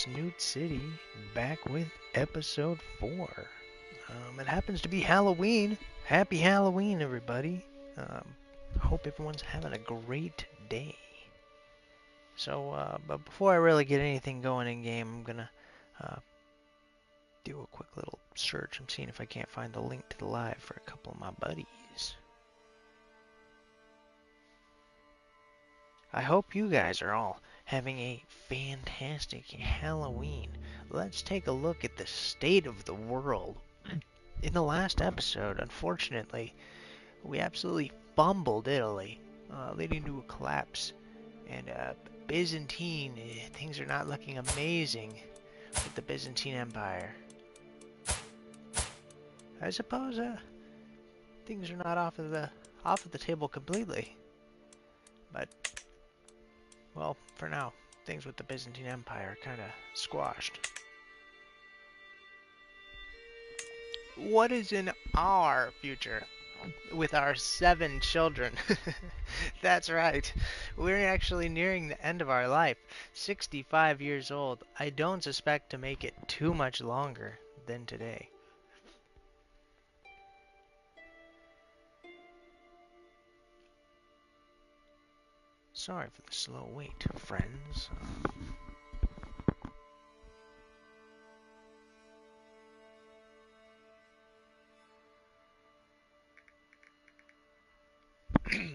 Snoot City, back with episode 4. It happens to be Halloween. Happy Halloween, everybody. Hope everyone's having a great day. But before I really get anything going in game, I'm gonna do a quick little search. I'm seeing if I can't find the link to the live for a couple of my buddies. I hope you guys are all having a fantastic Halloween. Let's take a look at the state of the world. In the last episode, unfortunately, we absolutely fumbled Italy, leading to a collapse. And Byzantine, things are not looking amazing with the Byzantine Empire. I suppose things are not off of the table completely, but well, for now, things with the Byzantine Empire are kind of squashed. What is in our future with our 7 children? That's right. We're actually nearing the end of our life. 65 years old. I don't suspect to make it too much longer than today. Sorry for the slow wait, friends.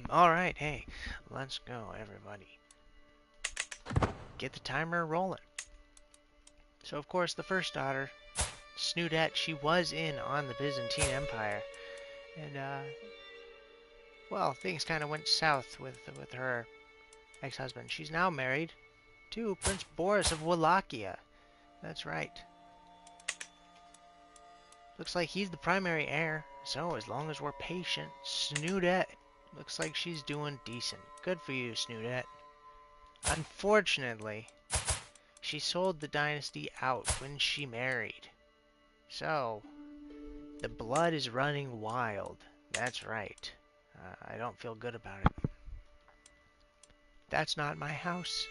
Alright, hey, let's go, everybody. Get the timer rolling. So, of course, the first daughter, Snoodette, she was in on the Byzantine Empire. And, well, things kind of went south with her ex-husband. She's now married to Prince Boris of Wallachia. That's right. Looks like he's the primary heir. So, as long as we're patient, Snoodette looks like she's doing decent. Good for you, Snoodette. Unfortunately, she sold the dynasty out when she married. So, the blood is running wild. That's right. I don't feel good about it. That's not my house.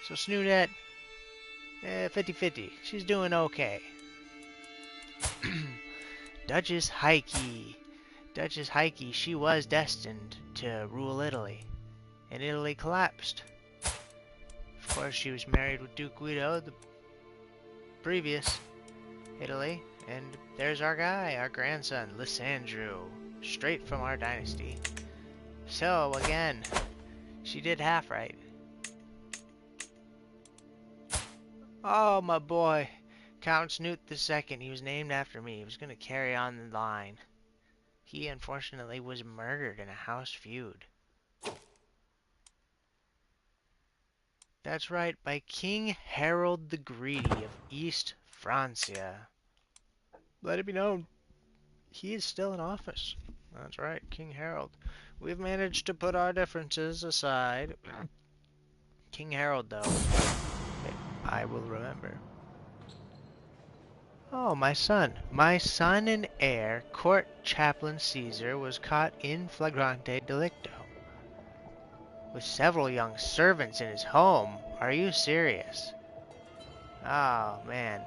So Snoodette, 50-50. She's doing okay. Duchess Heike. Duchess Heike, she was destined to rule Italy. And Italy collapsed. Of course, she was married with Duke Guido, the previous Italy. And there's our guy, our grandson, Lysandro. Straight from our dynasty. So, again, she did half right. Oh, my boy. Count Snoot II. He was named after me. He was going to carry on the line. He, unfortunately, was murdered in a house feud. That's right, by King Harold the Greedy of East Francia. Let it be known, he is still in office. That's right, King Harold. We've managed to put our differences aside. King Harold, though, I will remember. Oh, my son. My son and heir, Court Chaplain Caesar, was caught in flagrante delicto. With several young servants in his home. Are you serious? Oh, man.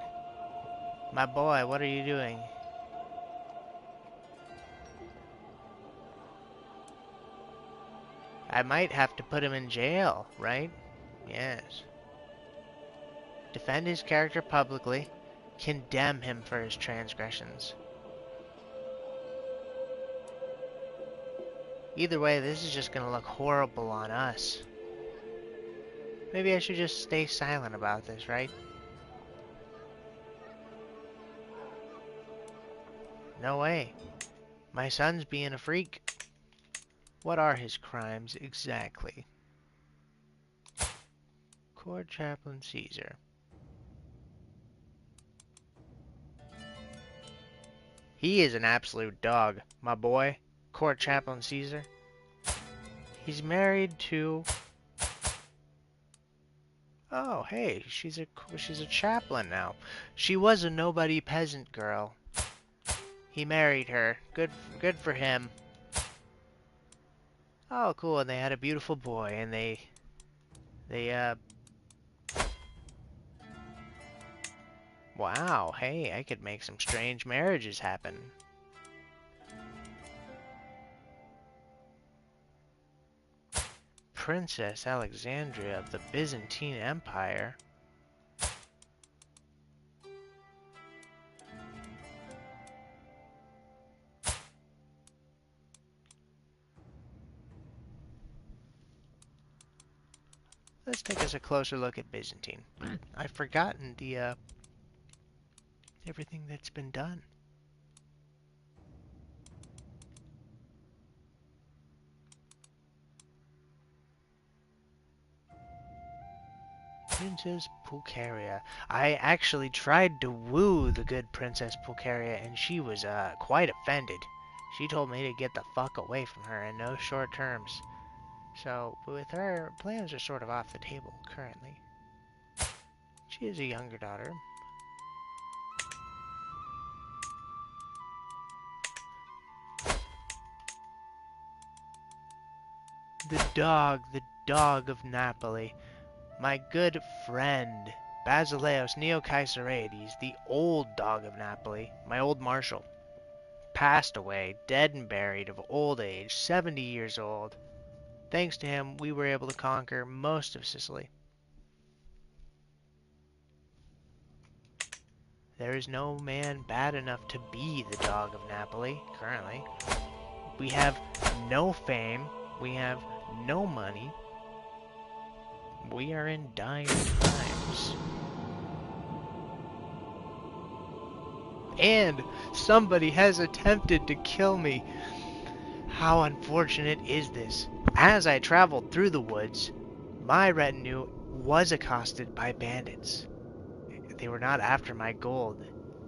My boy, what are you doing? I might have to put him in jail, right? Yes. Defend his character publicly. Condemn him for his transgressions. Either way, this is just gonna look horrible on us. Maybe I should just stay silent about this, right? No way. My son's being a freak. What are his crimes exactly? Court Chaplain Caesar. He is an absolute dog, my boy. Court Chaplain Caesar. He's married to... Oh, hey, she's a chaplain now. She was a nobody peasant girl. He married her. Good for him. Oh, cool. And they had a beautiful boy, and they Wow, hey, I could make some strange marriages happen. Princess Alexandria of the Byzantine Empire. Let's take us a closer look at Byzantine. I've forgotten the everything that's been done. Princess Pulcheria. I actually tried to woo the good Princess Pulcheria, and she was quite offended. She told me to get the fuck away from her in no short terms. So, with her, plans are sort of off the table currently. She is a younger daughter. The dog of Napoli. My good friend, Basileus Neo-Caesarides, the old dog of Napoli, my old marshal, passed away, dead and buried of old age, 70 years old. Thanks to him, we were able to conquer most of Sicily. There is no man bad enough to be the dog of Napoli, currently. We have no fame, we have no money. We are in dire times. And somebody has attempted to kill me. How unfortunate is this? As I traveled through the woods, my retinue was accosted by bandits. They were not after my gold,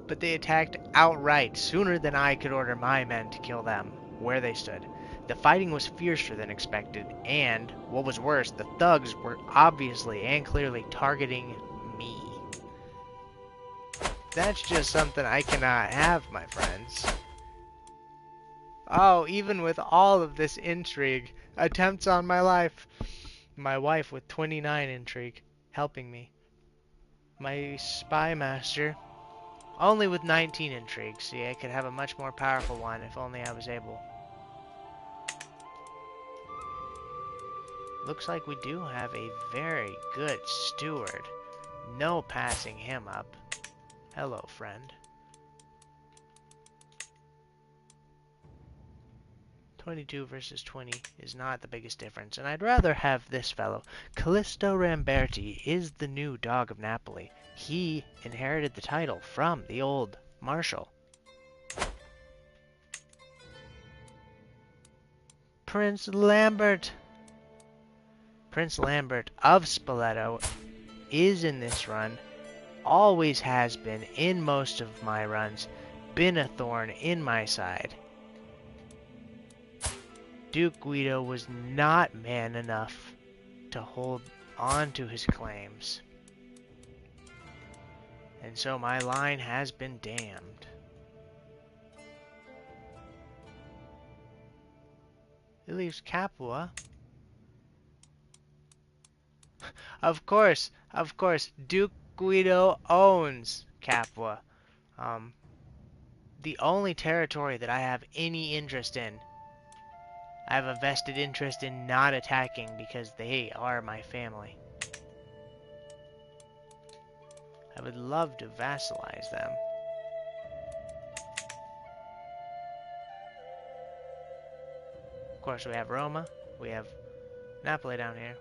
but they attacked outright sooner than I could order my men to kill them where they stood. The fighting was fiercer than expected, and, what was worse, the thugs were obviously and clearly targeting me. That's just something I cannot have, my friends. Oh, even with all of this intrigue, attempts on my life, my wife with 29 intrigue, helping me. My spy master, only with 19 intrigue. See, I could have a much more powerful one if only I was able. Looks like we do have a very good steward. No passing him up. Hello, friend. 22 versus 20 is not the biggest difference, and I'd rather have this fellow. Callisto Ramberti is the new dog of Napoli. He inherited the title from the old marshal. Prince Lambert. Prince Lambert of Spoleto is in this run, always has been in most of my runs, been a thorn in my side. Duke Guido was not man enough to hold on to his claims. And so my line has been damned. It leaves Capua. Of course, Duke Guido owns Capua. The only territory that I have any interest in. I have a vested interest in not attacking because they are my family. I would love to vassalize them. Of course, we have Roma. We have Napoli down here.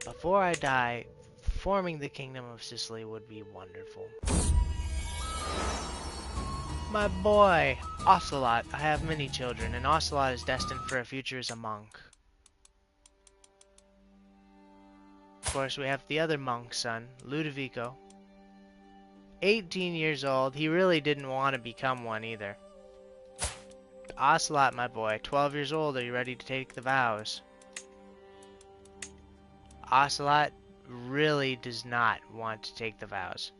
Before I die, forming the Kingdom of Sicily would be wonderful. My boy, Ocelot. I have many children, and Ocelot is destined for a future as a monk. Of course, we have the other monk's son, Ludovico. 18 years old. He really didn't want to become one either. Ocelot, my boy, 12 years old. Are you ready to take the vows? Ocelot really does not want to take the vows.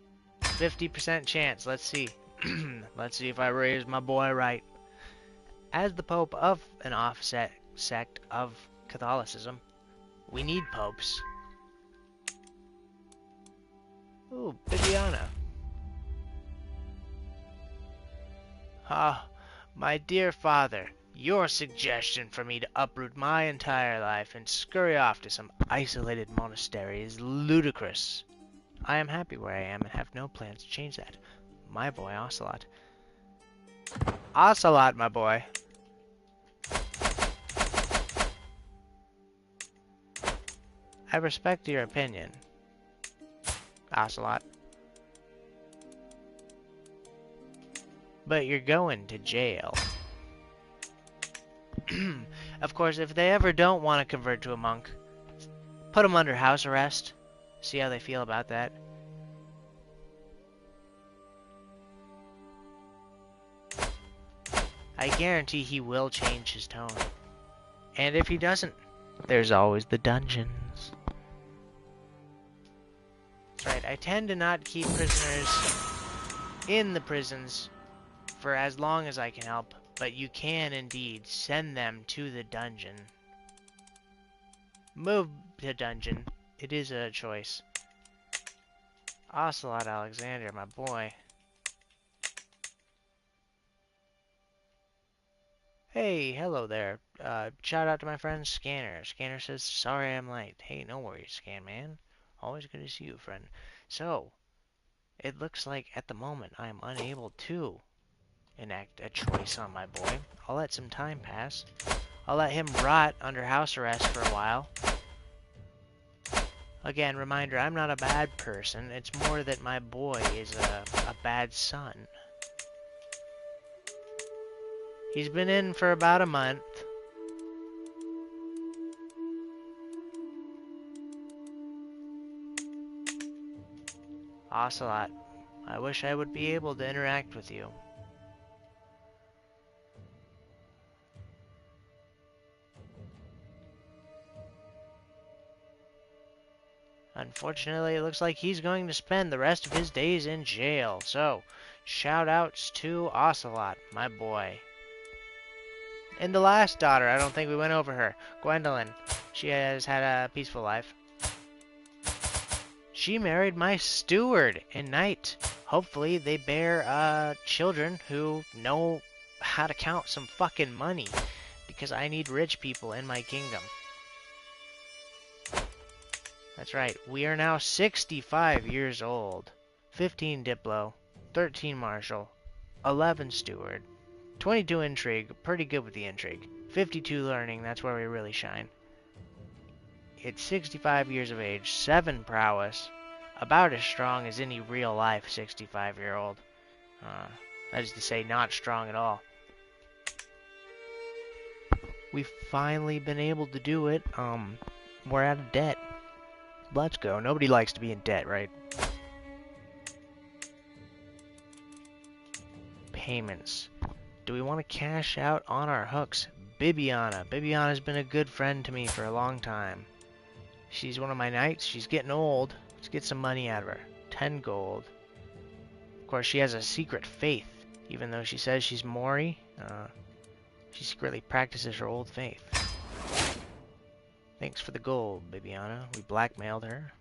50% chance. Let's see. Let's see if I raise my boy right. As the Pope of an offset sect of Catholicism, we need popes. Ooh, Bibiana. Ah, my dear father, your suggestion for me to uproot my entire life and scurry off to some isolated monastery is ludicrous. I am happy where I am and have no plans to change that. My boy, Ocelot. Ocelot, my boy. I respect your opinion, Ocelot. But you're going to jail. Of course, if they ever don't want to convert to a monk, put them under house arrest. See how they feel about that. I guarantee he will change his tone. And if he doesn't, there's always the dungeons. That's right, I tend to not keep prisoners in the prisons for as long as I can help, but you can indeed send them to the dungeon. Move to dungeon. It is a choice. Snoot Alexander, my boy. Hey, hello there. Shout out to my friend Scanner. Scanner says, sorry I'm late. Hey, no worries, Scan Man. Always good to see you, friend. So, it looks like at the moment I am unable to enact a choice on my boy. I'll let some time pass. I'll let him rot under house arrest for a while. Again, reminder, I'm not a bad person. It's more that my boy is a bad son. He's been in for about a month. Ocelot, I wish I would be able to interact with you. Unfortunately, it looks like he's going to spend the rest of his days in jail. So, shout outs to Ocelot, my boy. And the last daughter, I don't think we went over her. Gwendolyn. She has had a peaceful life. She married my steward and knight. Hopefully they bear children who know how to count some fucking money. Because I need rich people in my kingdom. That's right, we are now 65 years old. 15 Diplo, 13 Marshal, 11 Steward, 22 Intrigue, pretty good with the Intrigue, 52 Learning, that's where we really shine. It's 65 years of age, 7 Prowess, about as strong as any real life 65-year-old. That is to say, not strong at all. We've finally been able to do it. We're out of debt. Let's go. Nobody likes to be in debt, right? Payments. Do we want to cash out on our hooks? Bibiana. Bibiana's been a good friend to me for a long time. She's one of my knights. She's getting old. Let's get some money out of her. 10 gold. Of course, she has a secret faith. Even though she says she's Mori, she secretly practices her old faith. Thanks for the gold, Bibiana. We blackmailed her.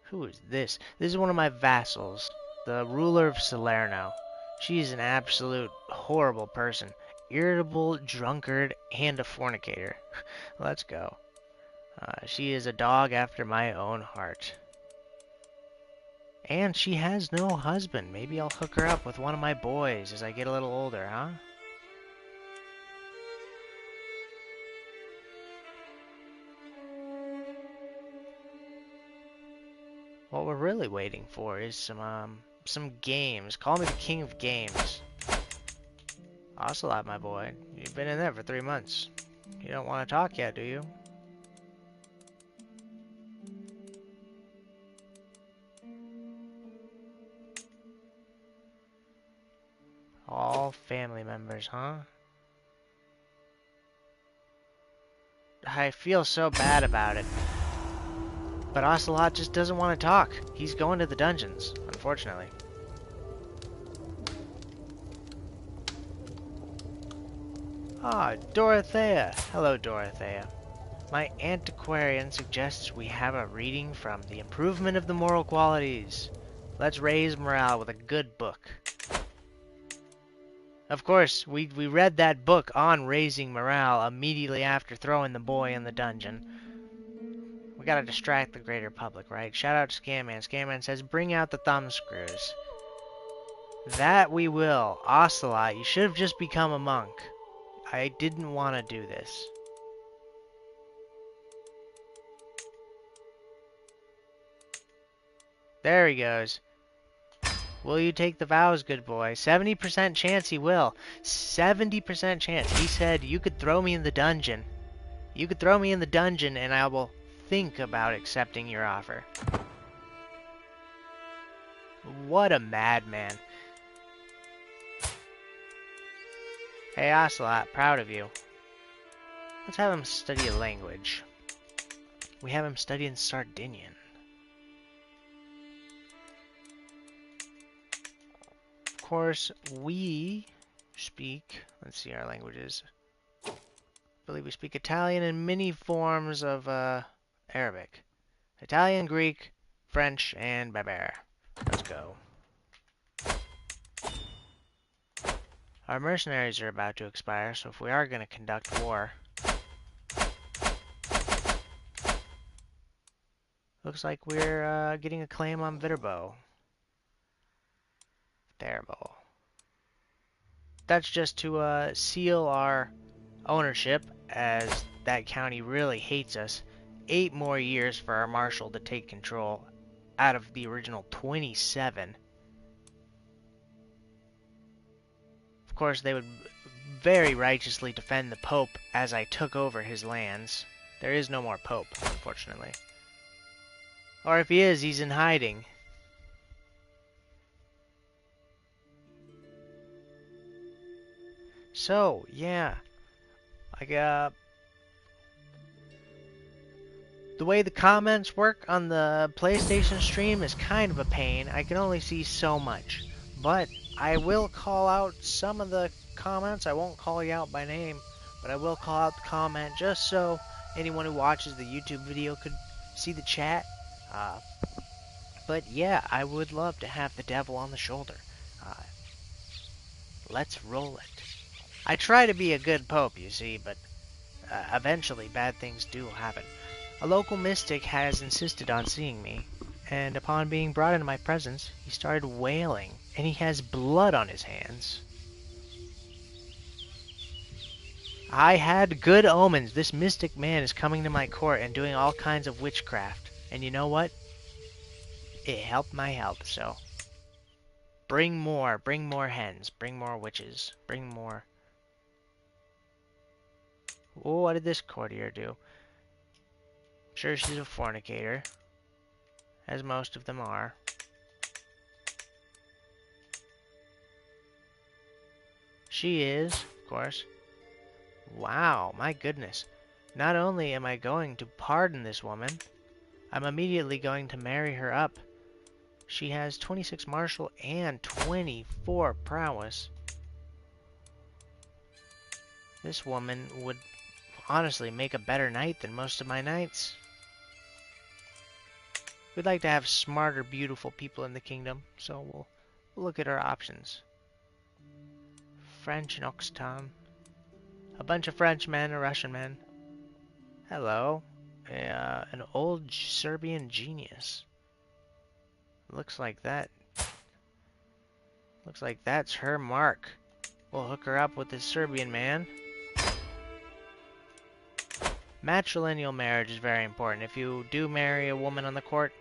Who is this? This is one of my vassals, the ruler of Salerno. She's an absolute horrible person. Irritable, drunkard, and a fornicator. Let's go. She is a dog after my own heart. And she has no husband. Maybe I'll hook her up with one of my boys as I get a little older, huh? What we're really waiting for is some games. Call me the king of games. Ocelot, my boy. You've been in there for 3 months. You don't want to talk yet, do you? All family members, huh? I feel so bad about it. But Ocelot just doesn't want to talk. He's going to the dungeons, unfortunately. Ah, Dorothea. Hello, Dorothea. My antiquarian suggests we have a reading from The Improvement of the Moral Qualities. Let's raise morale with a good book. Of course, we read that book on raising morale immediately after throwing the boy in the dungeon. We gotta distract the greater public, right? Shout out to Scamman. Scamman says, bring out the thumb screws. That we will. Ocelot, you should have just become a monk. I didn't want to do this. There he goes. Will you take the vows, good boy? 70% chance he will. 70% chance. He said you could throw me in the dungeon. You could throw me in the dungeon and I will think about accepting your offer. What a madman. Hey Ocelot, proud of you. Let's have him study a language. We have him studying Sardinian. Of course, we speak, let's see our languages. I believe we speak Italian and many forms of Arabic. Italian, Greek, French, and Berber. Let's go. Our mercenaries are about to expire, so if we are going to conduct war, looks like we're getting a claim on Viterbo. Terrible. That's just to seal our ownership, as that county really hates us. 8 more years for our marshal to take control out of the original 27. Of course, they would very righteously defend the Pope as I took over his lands. There is no more Pope, unfortunately. Or if he is, he's in hiding. So, yeah. Like, the way the comments work on the PlayStation stream is kind of a pain. I can only see so much. But I will call out some of the comments. I won't call you out by name, but I will call out the comment just so anyone who watches the YouTube video could see the chat. But yeah, I would love to have the devil on the shoulder. Let's roll it. I try to be a good pope, you see, but eventually bad things do happen. A local mystic has insisted on seeing me, and upon being brought into my presence, he started wailing, and he has blood on his hands. I had good omens. This mystic man is coming to my court and doing all kinds of witchcraft. And you know what? It helped my health, so... bring more hens, bring more witches, bring more... Oh, what did this courtier do? Sure, she's a fornicator, as most of them are. She is, of course. Wow, my goodness. Not only am I going to pardon this woman, I'm immediately going to marry her up. She has 26 martial and 24 prowess. This woman would honestly make a better knight than most of my knights. We'd like to have smarter, beautiful people in the kingdom, so we'll look at our options. French and Occitan. A bunch of Frenchmen, a Russian man. Hello. An old Serbian genius. Looks like that. Looks like that's her mark. We'll hook her up with this Serbian man. Matrilineal marriage is very important. If you do marry a woman on the court,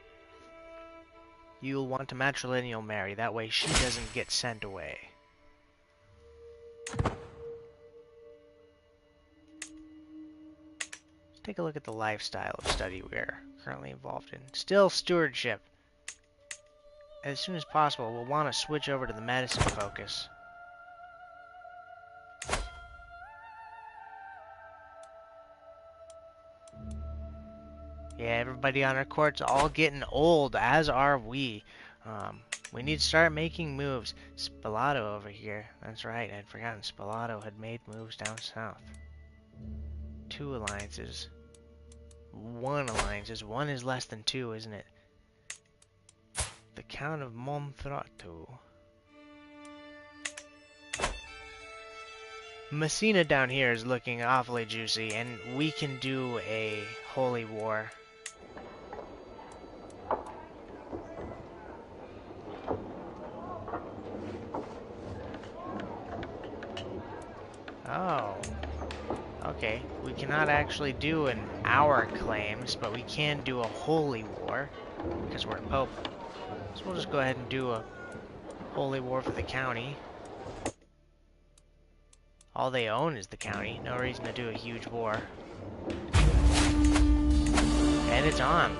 you'll want to matrilineal marry. That way she doesn't get sent away. Let's take a look at the lifestyle of study we're currently involved in. Still stewardship. As soon as possible, we'll want to switch over to the medicine focus. Yeah, everybody on our court's all getting old, as are we. We need to start making moves. Spalato over here. That's right, I'd forgotten Spalato had made moves down south. 2 alliances. 1 alliances. 1 is less than 2, isn't it? The Count of Monferrato. Messina down here is looking awfully juicy, and we can do a holy war. Oh. Okay, we cannot actually do an our claims, but we can do a holy war, because we're a pope. So we'll just go ahead and do a holy war for the county. All they own is the county. No reason to do a huge war. And it's on.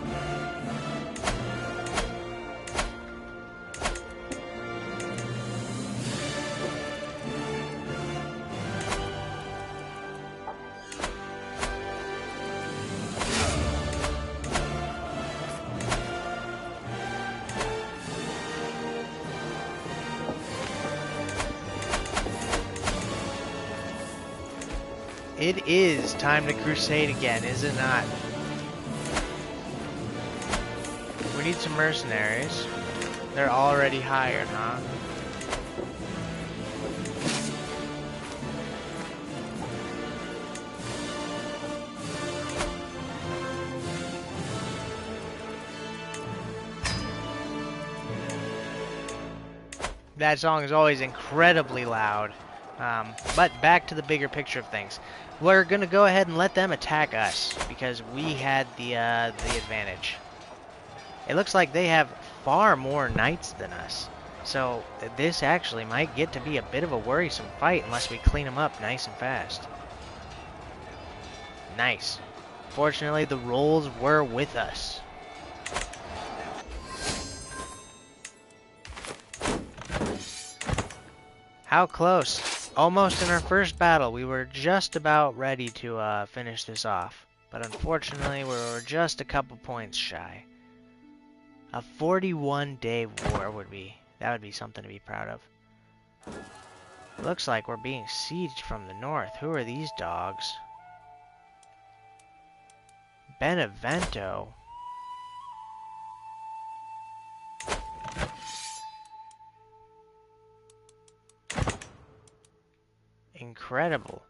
It is time to crusade again, is it not? We need some mercenaries. They're already hired, huh? That song is always incredibly loud. But back to the bigger picture of things. We're gonna go ahead and let them attack us because we had the advantage. It looks like they have far more knights than us, so this actually might get to be a bit of a worrisome fight unless we clean them up nice and fast. Nice. Fortunately, the rolls were with us. How close? Almost in our first battle. We were just about ready to finish this off. But unfortunately, we were just a couple points shy. A 41-day war would be something to be proud of. Looks like we're being sieged from the north. Who are these dogs? Benevento. Incredible.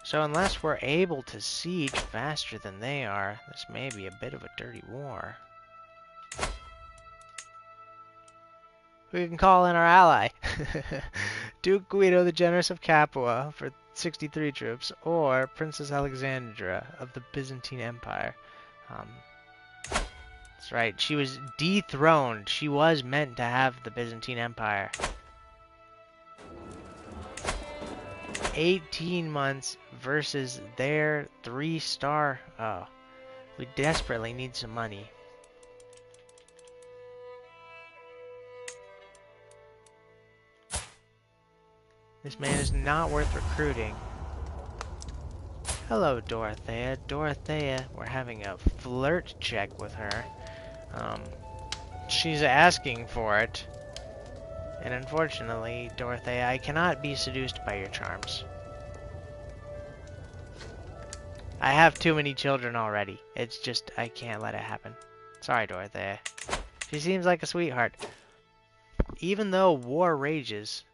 So unless we're able to siege faster than they are, this may be a bit of a dirty war. We can call in our ally. Duke Guido the Generous of Capua for 63 troops, or Princess Alexandra of the Byzantine Empire. That's right, she was dethroned. She was meant to have the Byzantine Empire. 18 months versus their 3-star. Oh, we desperately need some money. This man is not worth recruiting. Hello, Dorothea. Dorothea, we're having a flirt check with her. She's asking for it. And unfortunately, Dorothea, I cannot be seduced by your charms. I have too many children already. It's just, I can't let it happen. Sorry, Dorothea. She seems like a sweetheart. Even though war rages,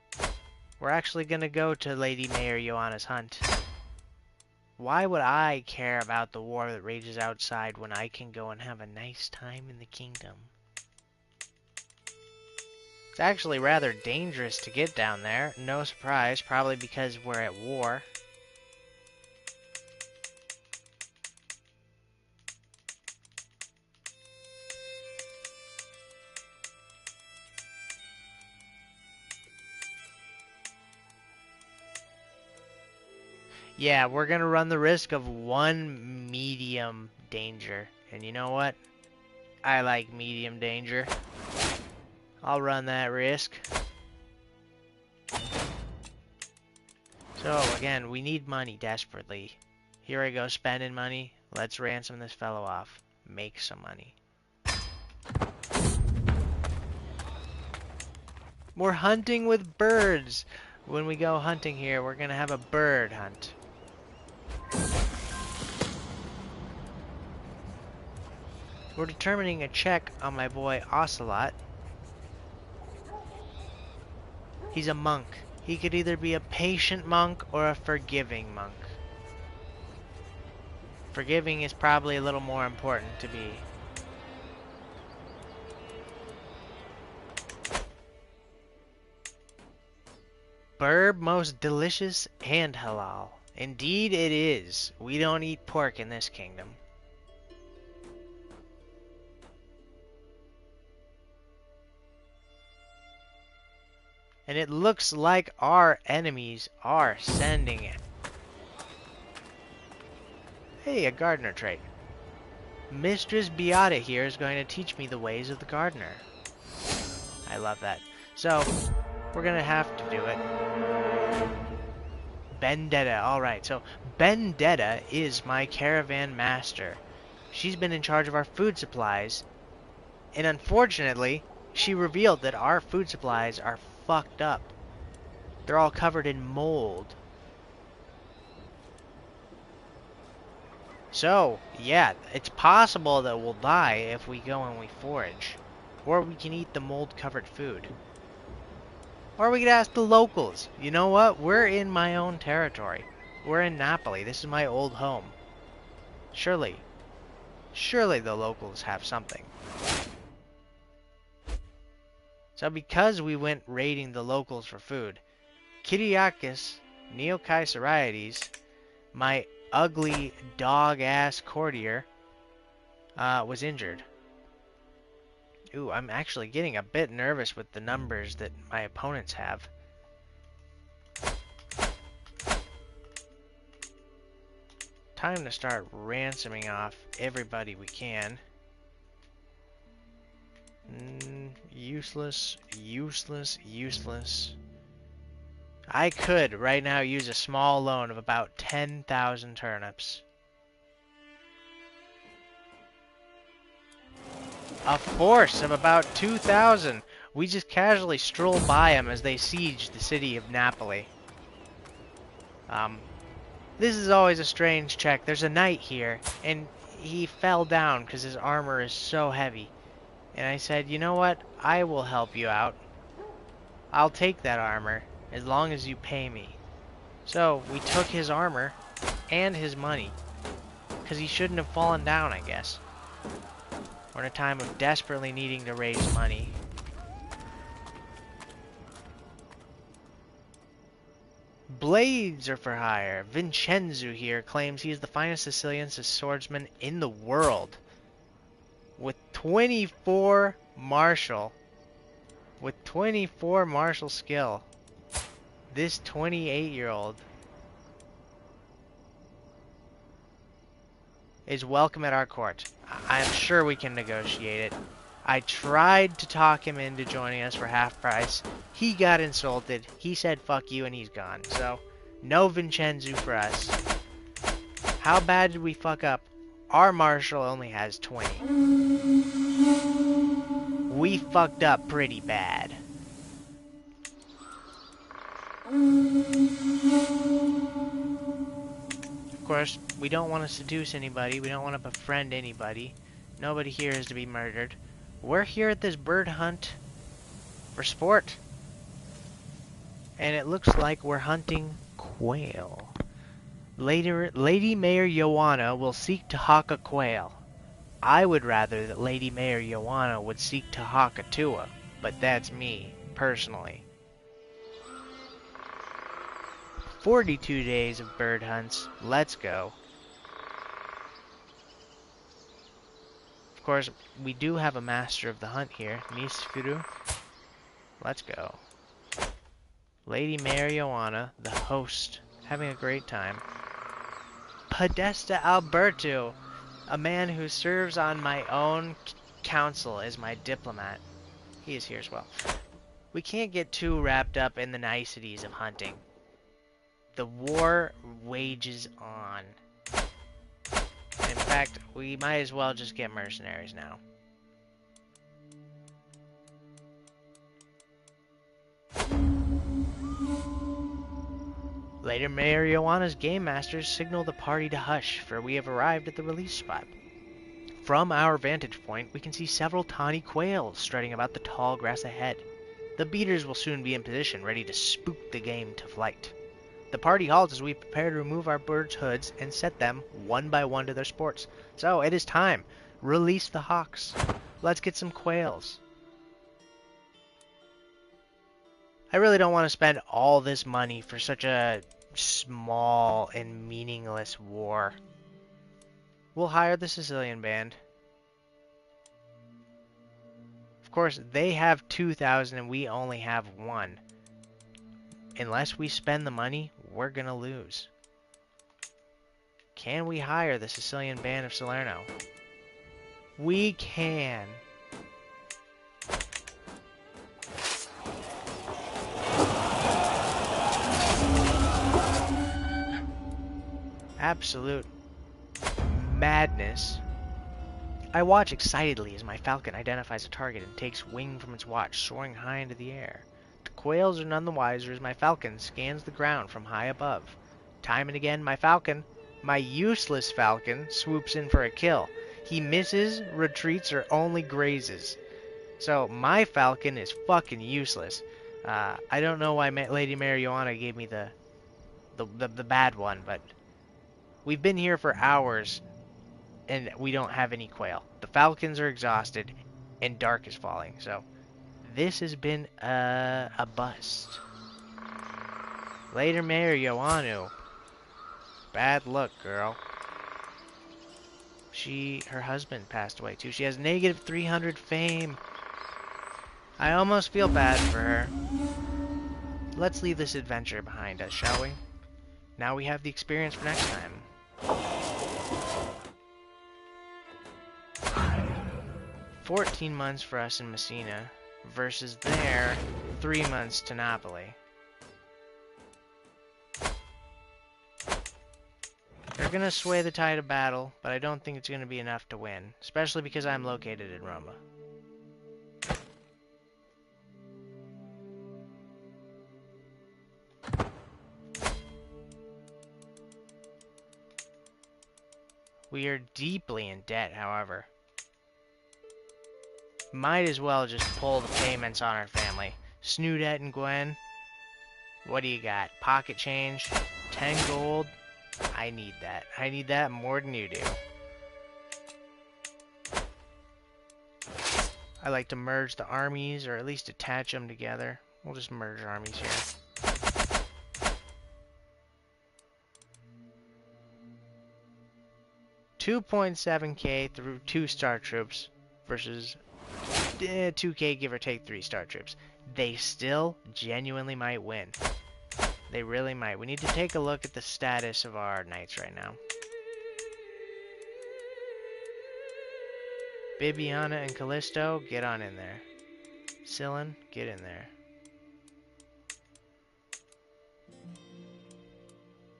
we're actually gonna go to Lady Mayor Joanna's hunt. Why would I care about the war that rages outside when I can go and have a nice time in the kingdom? It's actually rather dangerous to get down there. No surprise, probably because we're at war. Yeah, we're gonna run the risk of 1 medium danger. And you know what? I like medium danger. I'll run that risk. So, again, we need money desperately. Here I go, spending money. Let's ransom this fellow off. Make some money. We're hunting with birds. When we go hunting here, we're gonna have a bird hunt. We're determining a check on my boy Ocelot. He's a monk. He could either be a patient monk or a forgiving monk. Forgiving is probably a little more important to be. Burb, most delicious and halal. Indeed it is. We don't eat pork in this kingdom. And it looks like our enemies are sending it. Hey, a gardener trait. Mistress Beata here is going to teach me the ways of the gardener. I love that. So, we're going to have to do it. Vendetta. Alright, so Vendetta is my caravan master. She's been in charge of our food supplies. And unfortunately, she revealed that our food supplies are fucked up. They're all covered in mold. So, yeah, it's possible that we'll die if we go and we forage. Or we can eat the mold-covered food. Or we could ask the locals. You know what? We're in my own territory. We're in Napoli. This is my old home. Surely the locals have something. So because we went raiding the locals for food, Kyriakis Neokaisarides, my ugly dog-ass courtier, was injured. Ooh, I'm actually getting a bit nervous with the numbers that my opponents have. Time to start ransoming off everybody we can. Useless, useless, useless. I could right now use a small loan of about 10,000 turnips. A force of about 2,000. We just casually stroll by them as they siege the city of Napoli. This is always a strange check. There's a knight here, and he fell down because his armor is so heavy. And I said, you know what? I will help you out. I'll take that armor as long as you pay me. So we took his armor and his money because he shouldn't have fallen down, I guess. We're in a time of desperately needing to raise money. Blades are for hire. Vincenzo here claims he is the finest Sicilian swordsman in the world. With 24 martial. With 24 martial skill. This 28-year-old is welcome at our court. I'm sure we can negotiate it. I tried to talk him into joining us for half price. He got insulted. He said fuck you and he's gone. So, no Vincenzo for us. How bad did we fuck up? Our marshal only has 20. We fucked up pretty bad. Of course, we don't want to seduce anybody. We don't want to befriend anybody. Nobody here is to be murdered. We're here at this bird hunt for sport. And it looks like we're hunting quail. Lady Mayor Joanna will seek to hawk a quail. I would rather that Lady Mayor Joanna would seek to hawk a tua, but that's me, personally. 42 days of bird hunts. Let's go. Of course, we do have a master of the hunt here, Nisfuru. Let's go. Lady Mayor Joanna, the host, having a great time. Podesta Alberto, a man who serves on my own council as my diplomat. He is here as well. We can't get too wrapped up in the niceties of hunting. The war wages on. In fact, we might as well just get mercenaries now. Later, Marijuana's game masters signal the party to hush, for we have arrived at the release spot. From our vantage point, we can see several tawny quails strutting about the tall grass ahead. The beaters will soon be in position, ready to spook the game to flight. The party halts as we prepare to remove our birds' hoods and set them, one by one, to their sports. So, it is time. Release the hawks. Let's get some quails. I really don't want to spend all this money for such a small and meaningless war. We'll hire the Sicilian band. Of course, they have 2,000 and we only have 1. Unless we spend the money, we're gonna lose. Can we hire the Sicilian band of Salerno? We can. Absolute madness. I watch excitedly as my falcon identifies a target and takes wing from its watch, soaring high into the air. The quails are none the wiser as my falcon scans the ground from high above. Time and again, my falcon, my useless falcon, swoops in for a kill. He misses, retreats, or only grazes. So my falcon is fucking useless. I don't know why Lady Marijuana gave me the bad one, but we've been here for hours and we don't have any quail. The falcons are exhausted and dark is falling. So this has been a bust. Later, Marijuana. Bad luck, girl. Her husband passed away too. She has negative 300 fame. I almost feel bad for her. Let's leave this adventure behind us, shall we? Now we have the experience for next time. 14 months for us in Messina versus their 3 months to Napoli. They're gonna sway the tide of battle, but I don't think it's gonna be enough to win, especially because I'm located in Roma. We are deeply in debt, however. Might as well just pull the payments on our family. Snoot and Gwen, what do you got? Pocket change? 10 gold? I need that. I need that more than you do. I like to merge the armies, or at least attach them together. We'll just merge armies here. $2.7k through 2-star troops versus 2k give or take 3-star troops. They still genuinely might win. They really might. We need to take a look at the status of our knights right now. Bibiana and Callisto, get on in there. Scyllin, get in there.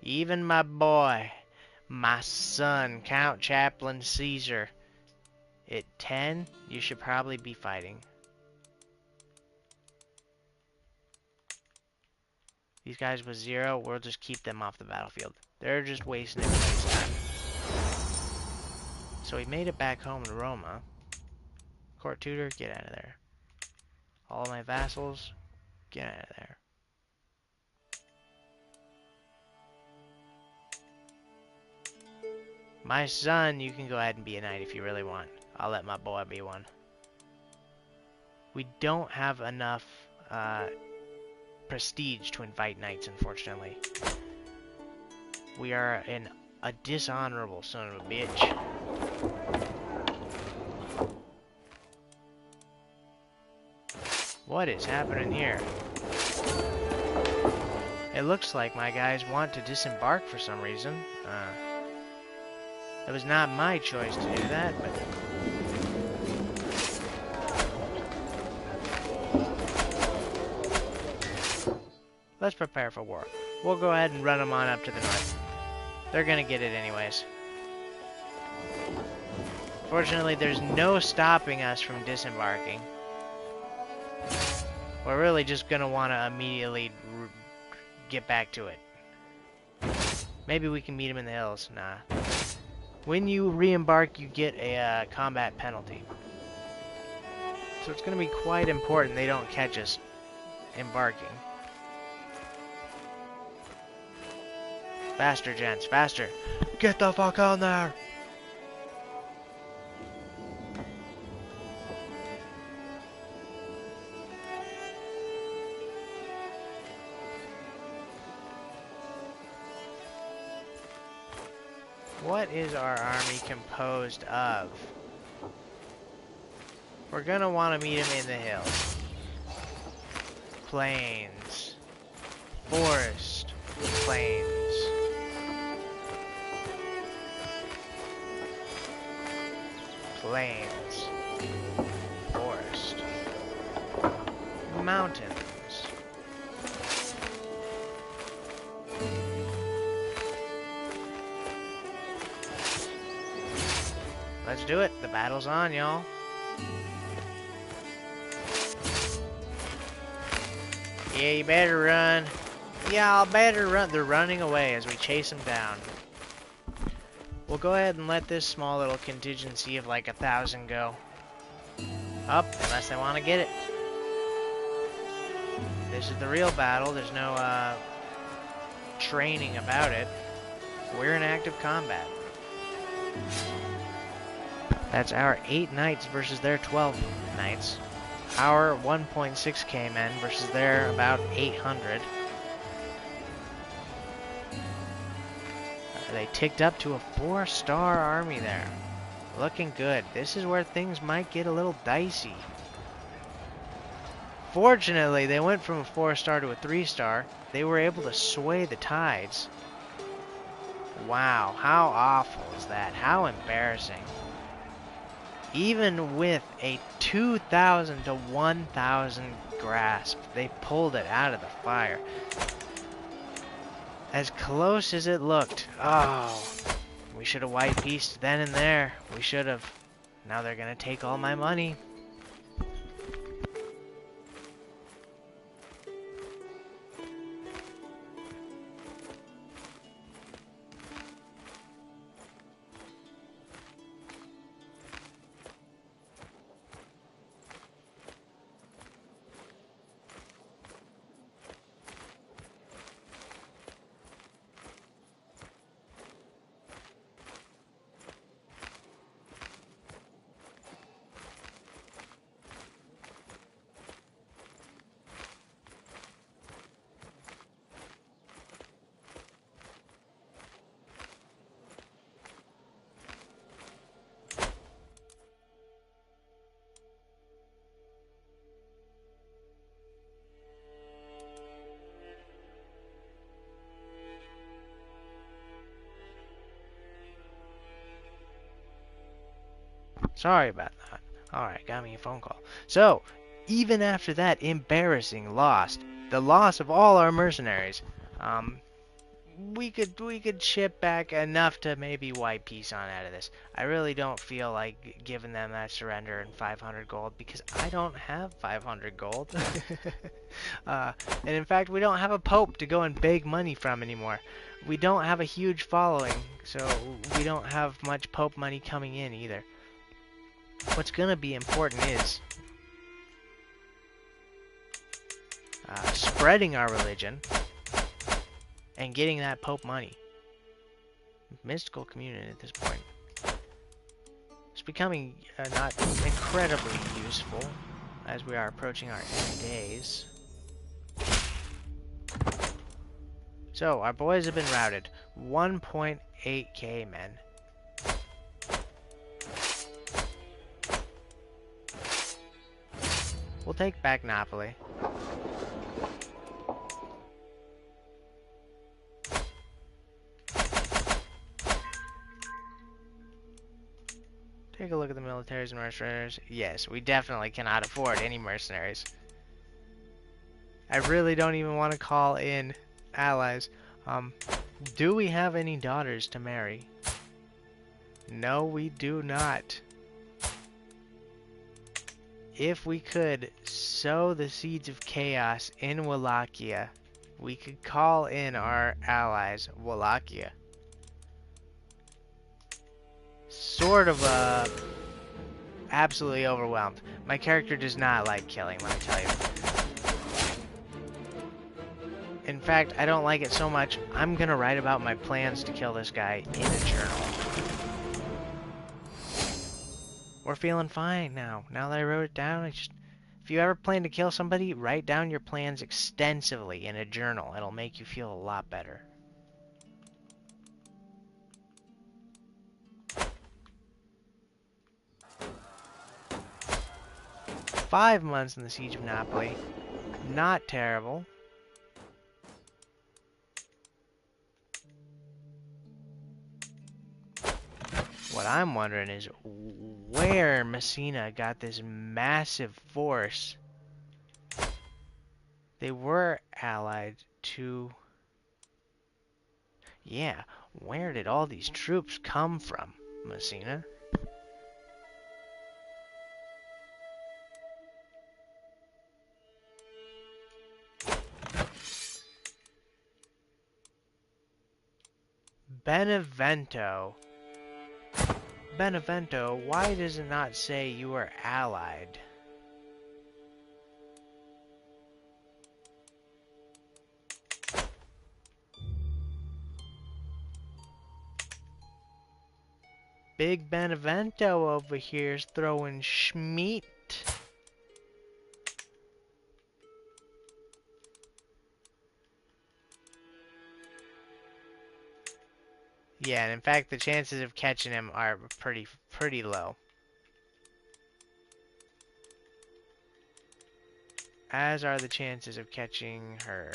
Even my boy, my son, Count Chaplain Caesar. At 10, you should probably be fighting. These guys with 0, we'll just keep them off the battlefield. They're just wasting everybody's time. So we made it back home to Roma. Court tutor, get out of there. All of my vassals, get out of there. My son, you can go ahead and be a knight if you really want. I'll let my boy be one. We don't have enough prestige to invite knights, unfortunately. We are a dishonorable son of a bitch. What is happening here? It looks like my guys want to disembark for some reason. It was not my choice to do that, but... let's prepare for war. We'll go ahead and run them on up to the north. They're gonna get it anyways. Fortunately, there's no stopping us from disembarking. We're really just gonna want to immediately get back to it. Maybe we can meet him in the hills. Nah. When you re-embark, you get a combat penalty. So it's going to be quite important they don't catch us embarking. Faster, gents, faster. Get the fuck on there! What is our army composed of? We're gonna want to meet him in the hills. Plains. Forest. Plains. Plains. Forest. Mountains. Let's do it. The battle's on, y'all. Yeah, you better run. Y'all better run. They're running away as we chase them down. We'll go ahead and let this small little contingency of like 1,000 go. Up, unless they want to get it. This is the real battle. There's no training about it. We're in active combat. That's our 8 knights versus their 12 knights. Our 1.6k men versus their about 800. They ticked up to a 4-star army there. Looking good. This is where things might get a little dicey. Fortunately, they went from a 4-star to a 3-star. They were able to sway the tides. Wow, how awful is that? How embarrassing. Even with a 2,000 to 1,000 grasp, they pulled it out of the fire. As close as it looked. Oh, we should have white pieced then and there. We should have. Now they're gonna take all my money. Sorry about that. Alright, got me a phone call. So, even after that embarrassing loss, the loss of all our mercenaries, we could ship back enough to maybe wipe peace on out of this. I really don't feel like giving them that surrender and 500 gold because I don't have 500 gold. And in fact, we don't have a pope to go and beg money from anymore. We don't have a huge following, so we don't have much pope money coming in either. What's gonna be important is spreading our religion and getting that pope money. Mystical communion at this point. It's becoming not incredibly useful as we are approaching our end days. So, our boys have been routed. 1.8k men. We'll take back Napoli. Take a look at the militaries and mercenaries. Yes, we definitely cannot afford any mercenaries. I really don't even want to call in allies. Do we have any daughters to marry? No, we do not. If we could sow the seeds of chaos in Wallachia, we could call in our allies, Wallachia. Sort of, absolutely overwhelmed. My character does not like killing, let me tell you. In fact, I don't like it so much, I'm gonna write about my plans to kill this guy in a journal. We're feeling fine now. Now that I wrote it down, if you ever plan to kill somebody, write down your plans extensively in a journal. It'll make you feel a lot better. "5 months in the siege of Napoli. Not terrible. What I'm wondering is where Messina got this massive force. They were allied to... Yeah, where did all these troops come from, Messina? Benevento. Benevento, why does it not say you are allied? Big Benevento over here is throwing schmeat. Yeah, and in fact, the chances of catching him are pretty low. As are the chances of catching her.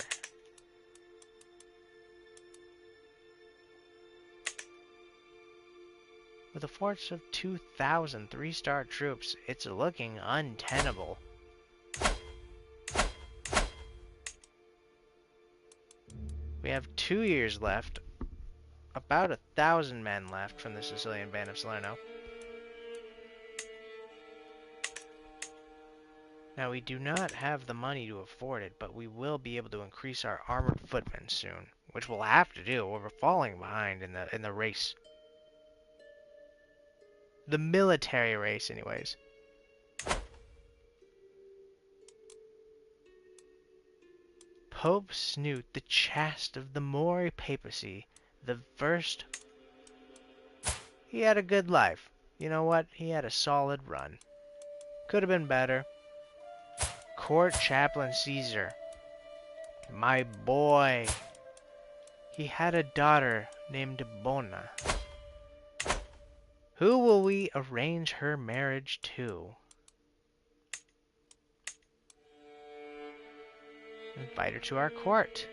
With a force of 2,000 3-star troops, it's looking untenable. We have 2 years left. About 1,000 men left from the Sicilian band of Salerno. Now, we do not have the money to afford it, but we will be able to increase our armored footmen soon, which we'll have to do, or we're falling behind in the race. The military race, anyways. Pope Snoot, the chast of the Moorish papacy, the first... He had a good life. You know what? He had a solid run. Could have been better. Court Chaplain Caesar. My boy. He had a daughter named Bona. Who will we arrange her marriage to? Invite her to our court.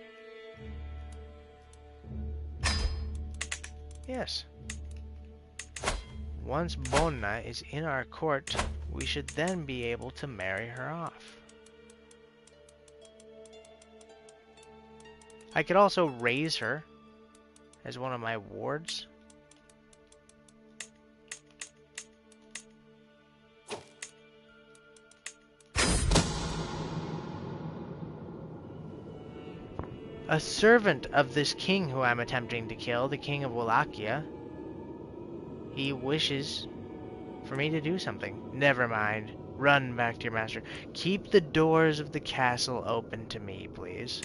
Yes. Once Bona is in our court, we should then be able to marry her off. I could also raise her as one of my wards. A servant of this king who I'm attempting to kill, the king of Wallachia. He wishes for me to do something. Never mind. Run back to your master. Keep the doors of the castle open to me, please.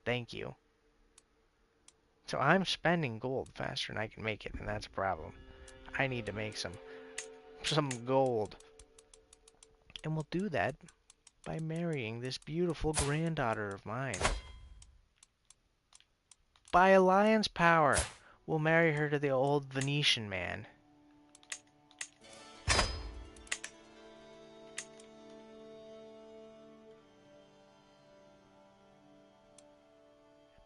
Thank you. So I'm spending gold faster than I can make it, and that's a problem. I need to make some gold. And we'll do that by marrying this beautiful granddaughter of mine. By alliance power, we'll marry her to the old Venetian man.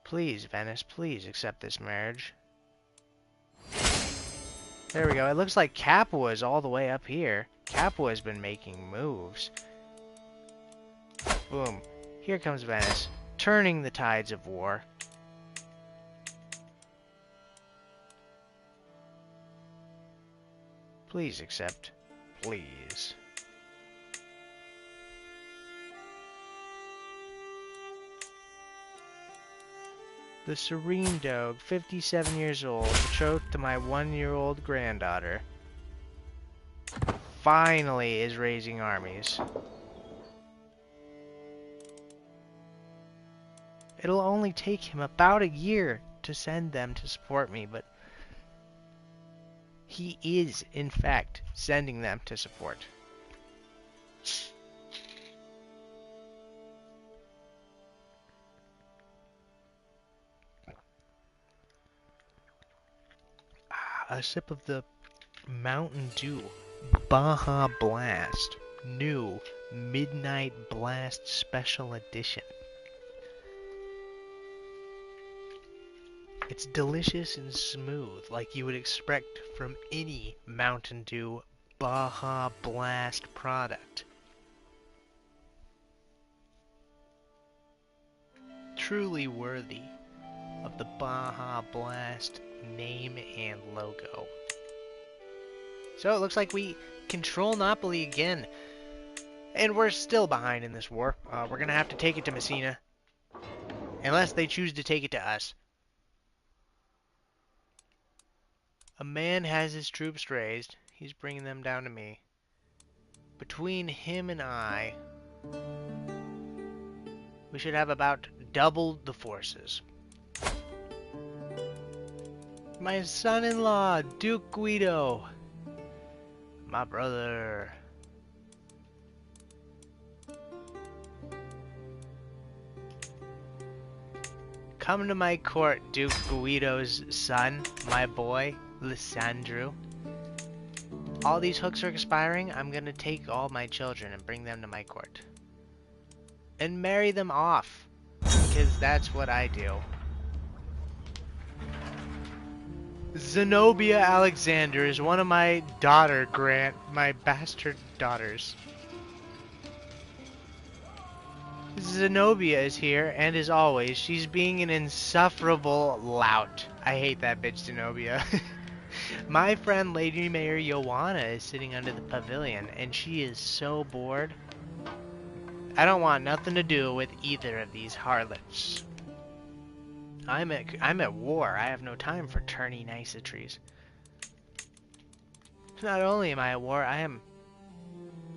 Please, Venice, please accept this marriage. There we go. It looks like Capua is all the way up here. Capua has been making moves. Boom. Here comes Venice, turning the tides of war. Please accept. Please. The Serene Doge, 57 years old, betrothed to my 1-year-old granddaughter, finally is raising armies. It'll only take him about a year to send them to support me, but he is, in fact, sending them to support. A sip of the Mountain Dew Baja Blast. New Midnight Blast Special Edition. It's delicious and smooth, like you would expect from any Mountain Dew Baja Blast product. Truly worthy of the Baja Blast name and logo. So it looks like we control Napoli again. And we're still behind in this war. We're going to have to take it to Messina. Unless they choose to take it to us. A man has his troops raised. He's bringing them down to me. Between him and I, we should have about double the forces. My son-in-law, Duke Guido. My brother. Come to my court, Duke Guido's son, my boy, Lissandro. All these hooks are expiring. I'm gonna take all my children and bring them to my court. And marry them off. Because that's what I do. Zenobia Alexander is one of my my bastard daughters. Zenobia is here, and as always, she's being an insufferable lout. I hate that bitch Zenobia. My friend Lady Mayor Joanna is sitting under the pavilion, and she is so bored. I don't want nothing to do with either of these harlots. I'm at war. I have no time for tourney niceties. Not only am I at war, I am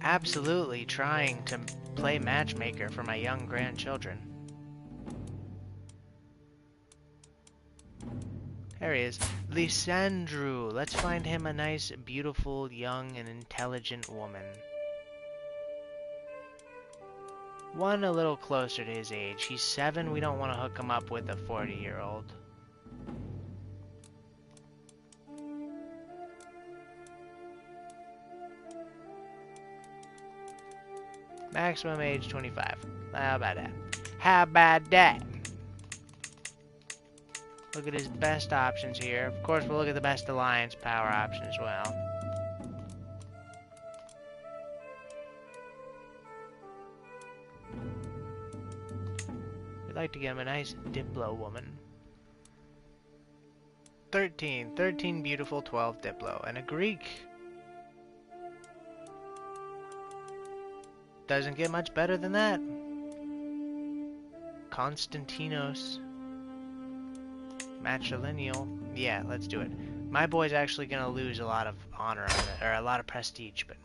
absolutely trying to play matchmaker for my young grandchildren. There he is. Lissandro. Let's find him a nice, beautiful, young, and intelligent woman. One a little closer to his age. He's 7. We don't want to hook him up with a 40-year-old. Maximum age 25. How about that? How about that? Look at his best options here. Of course, we'll look at the best alliance power option as well. We'd like to get him a nice Diplo woman. 13 beautiful, 12 Diplo, and a Greek. Doesn't get much better than that. Konstantinos. Matrilineal. Yeah, let's do it. My boy's actually gonna lose a lot of honor on it, or a lot of prestige, but...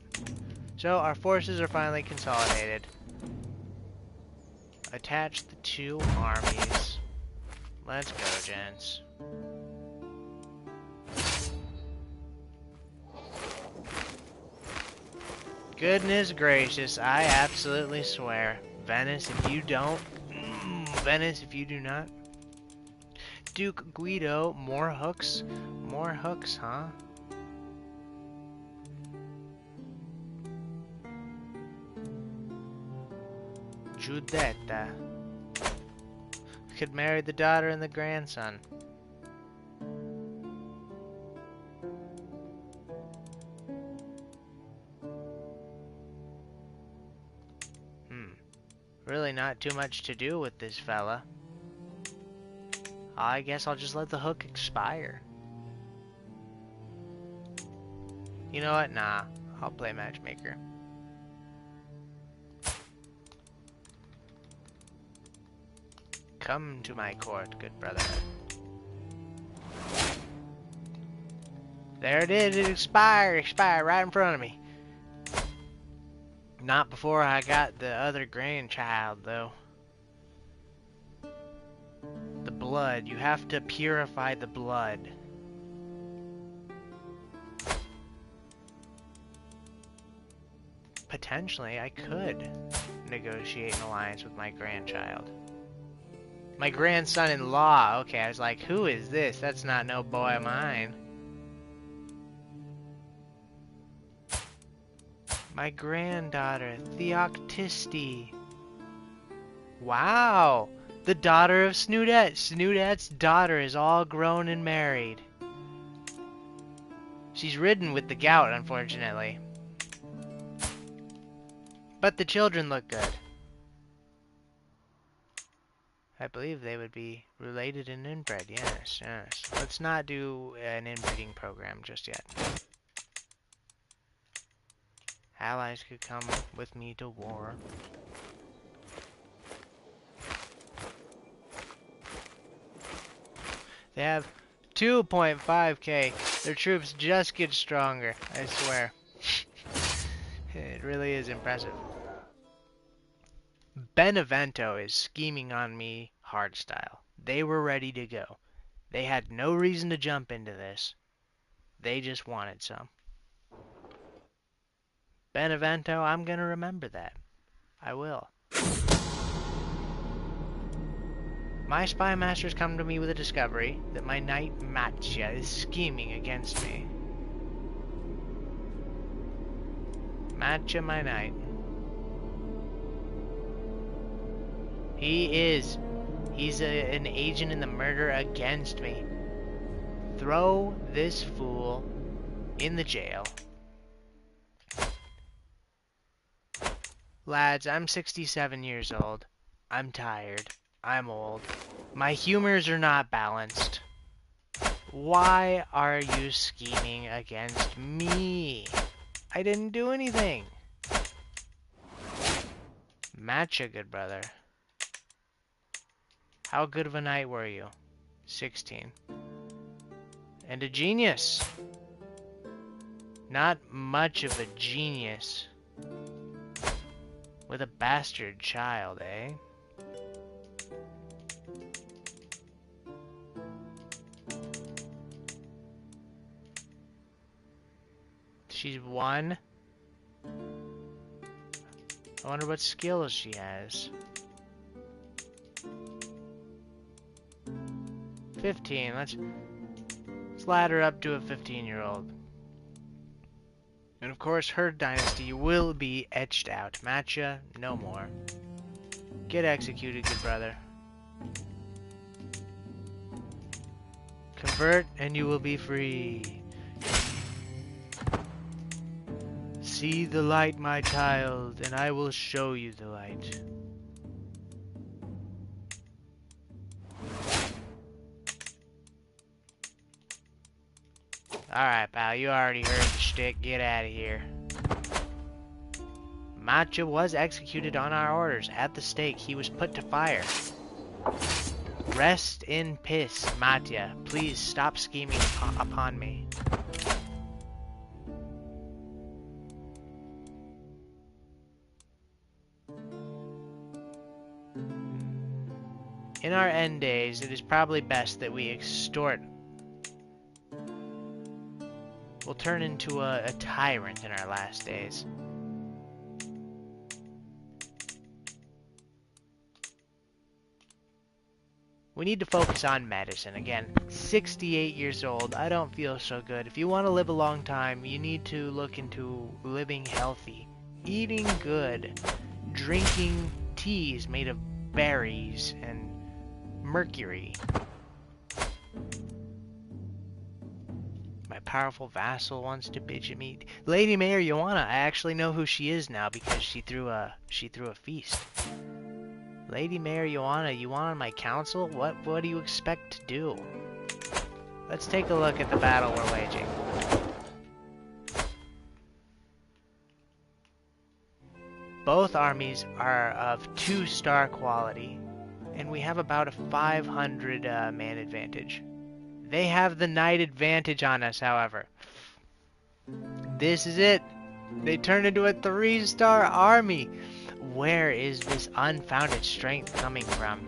So, our forces are finally consolidated. Attach the 2 armies. Let's go, gents. Goodness gracious, I absolutely swear. Venice, if you don't... Venice, if you do not... Duke Guido, more hooks? More hooks, huh? Giuditta. Could marry the daughter and the grandson. Really not too much to do with this fella. I guess I'll just let the hook expire. You know what? Nah. I'll play matchmaker. Come to my court, good brother. There it is, it expired right in front of me. Not before I got the other grandchild, though. The blood, you have to purify the blood. Potentially, I could negotiate an alliance with my grandchild. My grandson-in-law. Okay, I was like, who is this? That's not no boy of mine. My granddaughter, Theoctiste. Wow! The daughter of Snootet. Snootet's daughter is all grown and married. She's ridden with the gout, unfortunately. But the children look good. I believe they would be related and inbred, yes, yes. Let's not do an inbreeding program just yet. Allies could come with me to war. They have 2.5k. Their troops just get stronger, I swear. It really is impressive. Benevento is scheming on me hardstyle. They were ready to go. They had no reason to jump into this. They just wanted some. Benevento, I'm gonna remember that. I will. My spy masters come to me with a discovery that my knight Mattia is scheming against me. Matcha, my knight. He is. He's an agent in the murder against me. Throw this fool in the jail. Lads, I'm 67 years old. I'm tired. I'm old. My humors are not balanced. Why are you scheming against me? I didn't do anything. Matcha, good brother. How good of a knight were you? 16. And a genius. Not much of a genius. With a bastard child, eh? She's 1. I wonder what skills she has. 15. Let's ladder up to a 15-year-old. And of course, her dynasty will be etched out. Matcha, no more. Get executed, good brother. Convert, and you will be free. See the light, my child, and I will show you the light. Alright, pal, you already heard the shtick. Get out of here. Matcha was executed on our orders. At the stake, he was put to fire. Rest in peace, Matcha. Please stop scheming upon me. In our end days, it is probably best that we extort. We'll turn into a tyrant in our last days. We need to focus on medicine. Again, 68 years old. I don't feel so good. If you want to live a long time, you need to look into living healthy, eating good, drinking teas made of berries and mercury. My powerful vassal wants to bitch at me. Lady Mayor Joanna, I actually know who she is now because she threw a feast. Lady Mayor Joanna, you want on my council? What do you expect to do? Let's take a look at the battle we're waging. Both armies are of 2-star quality, And we have about a 500 man advantage. They have the knight advantage on us, however. This is it. They turn into a 3-star army. Where is this unfounded strength coming from?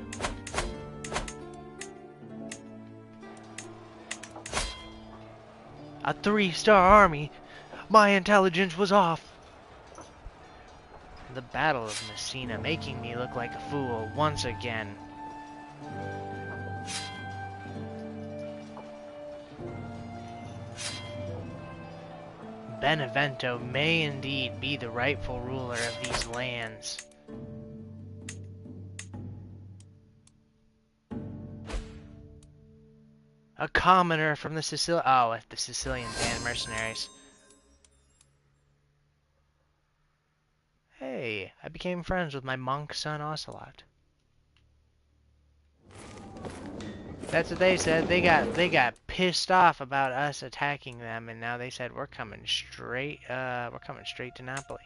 A 3-star army? My intelligence was off. The Battle of Messina, making me look like a fool once again. Benevento may indeed be the rightful ruler of these lands. A commoner from the the Sicilian band mercenaries. Hey, I became friends with my monk son Ocelot. That's what they said. They got pissed off about us attacking them, and now they said we're coming straight to Napoli.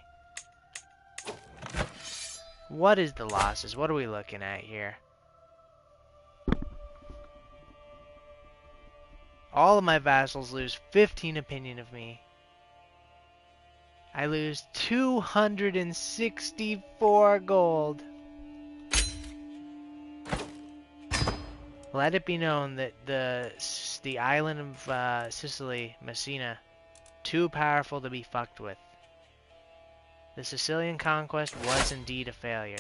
What is the losses? What are we looking at here? All of my vassals lose 15 opinion of me. I lose 264 gold. Let it be known that the island of Sicily, Messina, too powerful to be fucked with. The Sicilian conquest was indeed a failure.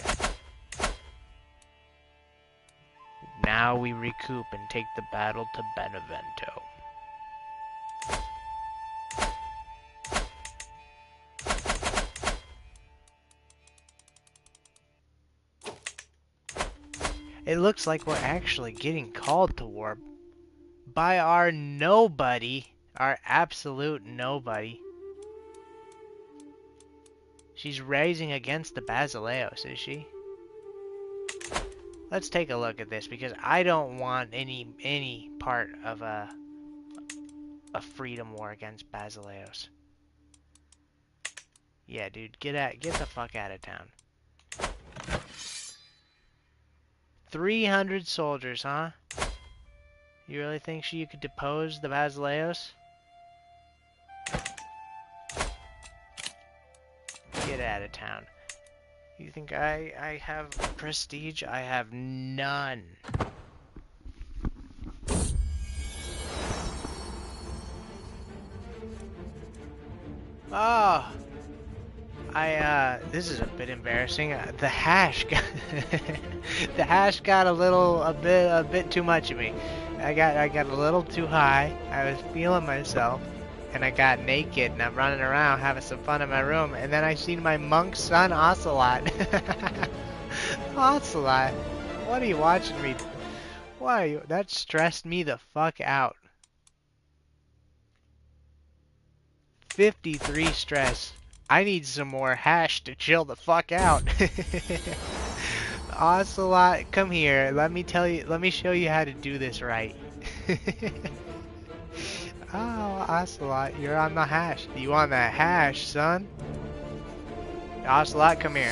Now we recoup and take the battle to Benevento. It looks like we're actually getting called to war by our nobody, our absolute nobody. She's raising against the Basileus, is she? Let's take a look at this, because I don't want any part of a freedom war against Basileus. Yeah, dude, get the fuck out of town. 300 soldiers, huh? You really think you could depose the Basileus? Get out of town. You think I have prestige? I have none. Oh! This is a bit embarrassing. The hash got the hash got a bit too much of me. I got a little too high. I was feeling myself, and I got naked, and I'm running around having some fun in my room, and then I seen my monk son Ocelot. Ocelot, what are you watching me? Why are you? That stressed me the fuck out. 53 stress. I need some more hash to chill the fuck out. Ocelot, come here. Let me show you how to do this right. Oh, Ocelot, you're on the hash. You on that hash, son? Ocelot, come here.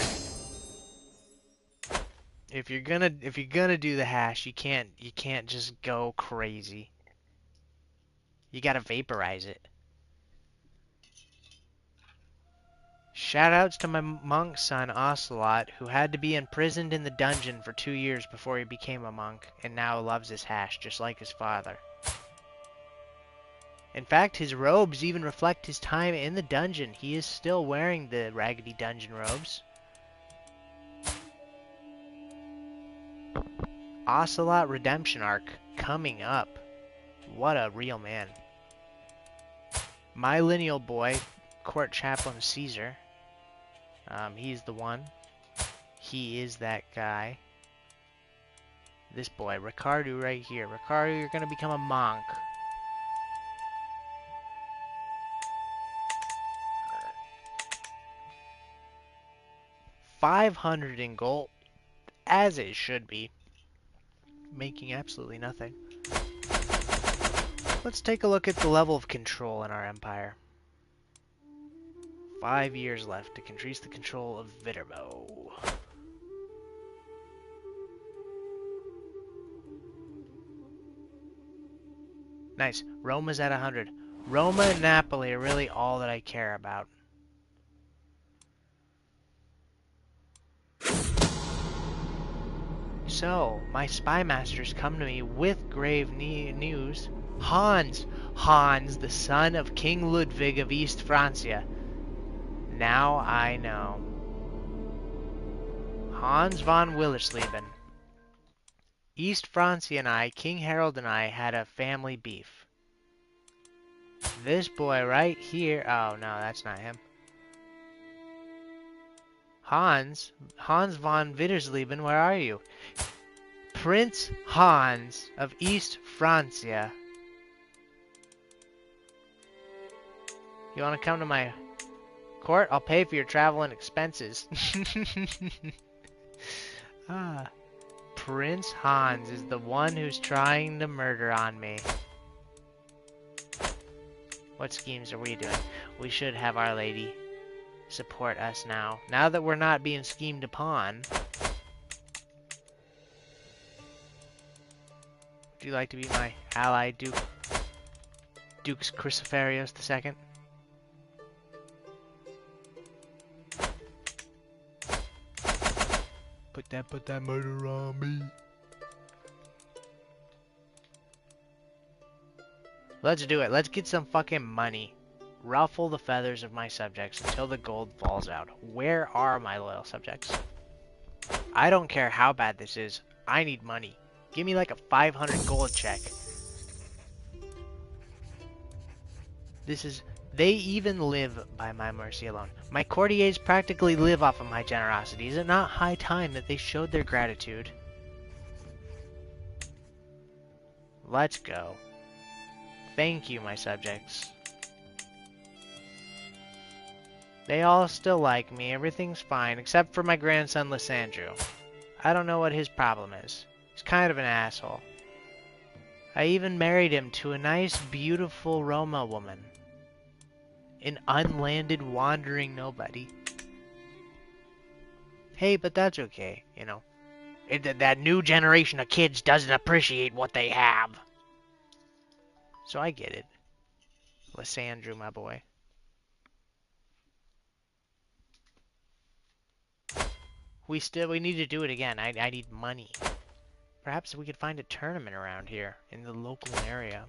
If you're gonna do the hash, you can't just go crazy. You gotta vaporize it. Shoutouts to my monk son, Ocelot, who had to be imprisoned in the dungeon for 2 years before he became a monk, and now loves his hash, just like his father. In fact, his robes even reflect his time in the dungeon. He is still wearing the raggedy dungeon robes. Ocelot Redemption Arc coming up. What a real man. My lineal boy, Court Chaplain Caesar. He's the one. He is that guy. This boy, Ricardo right here. Ricardo, you're gonna become a monk. $500 in gold, as it should be. Making absolutely nothing. Let's take a look at the level of control in our empire. 5 years left to increase the control of Viterbo. Nice. Roma's at 100. Roma and Napoli are really all that I care about. So, my spy masters come to me with grave news. Hans, the son of King Ludwig of East Francia. Now I know. Hans von Willersleben. East Francia and I, King Harold and I, had a family beef. This boy right here... Oh, no, that's not him. Hans von Willersleben, where are you? Prince Hans of East Francia. You want to come to my court? I'll pay for your travel and expenses. Prince Hans is the one who's trying to murder on me. What schemes are we doing? We should have Our Lady support us now. Now that we're not being schemed upon. Would you like to be my ally, Dukes Cruciferios II? Put that murder on me. Let's do it. Let's get some fucking money. Ruffle the feathers of my subjects until the gold falls out. Where are my loyal subjects? I don't care how bad this is. I need money. Give me like a 500 gold check. They even live by my mercy alone. My courtiers practically live off of my generosity. Is it not high time that they showed their gratitude? Let's go. Thank you, my subjects. They all still like me. Everything's fine, except for my grandson, Lysandro. I don't know what his problem is. He's kind of an asshole. I even married him to a nice, beautiful Roma woman. An unlanded, wandering nobody. Hey, but that's okay, you know. That new generation of kids doesn't appreciate what they have. So I get it. Lysandro, my boy. We need to do it again. I need money. Perhaps we could find a tournament around here in the local area.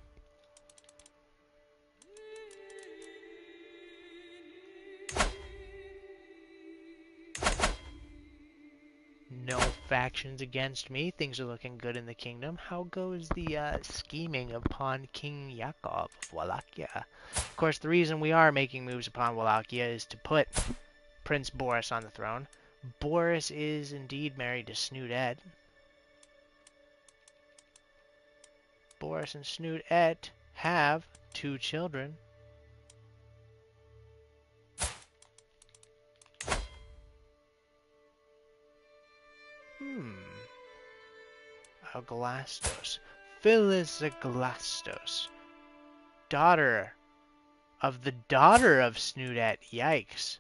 No factions against me. Things are looking good in the kingdom. How goes the scheming upon King Yakov of Wallachia? Of course, the reason we are making moves upon Wallachia is to put Prince Boris on the throne. Boris is indeed married to Snoot Ed. Boris and Snoot Ed have 2 children. Aglastos. Phyllis Aglastos. Daughter of Snoot Ed. Yikes.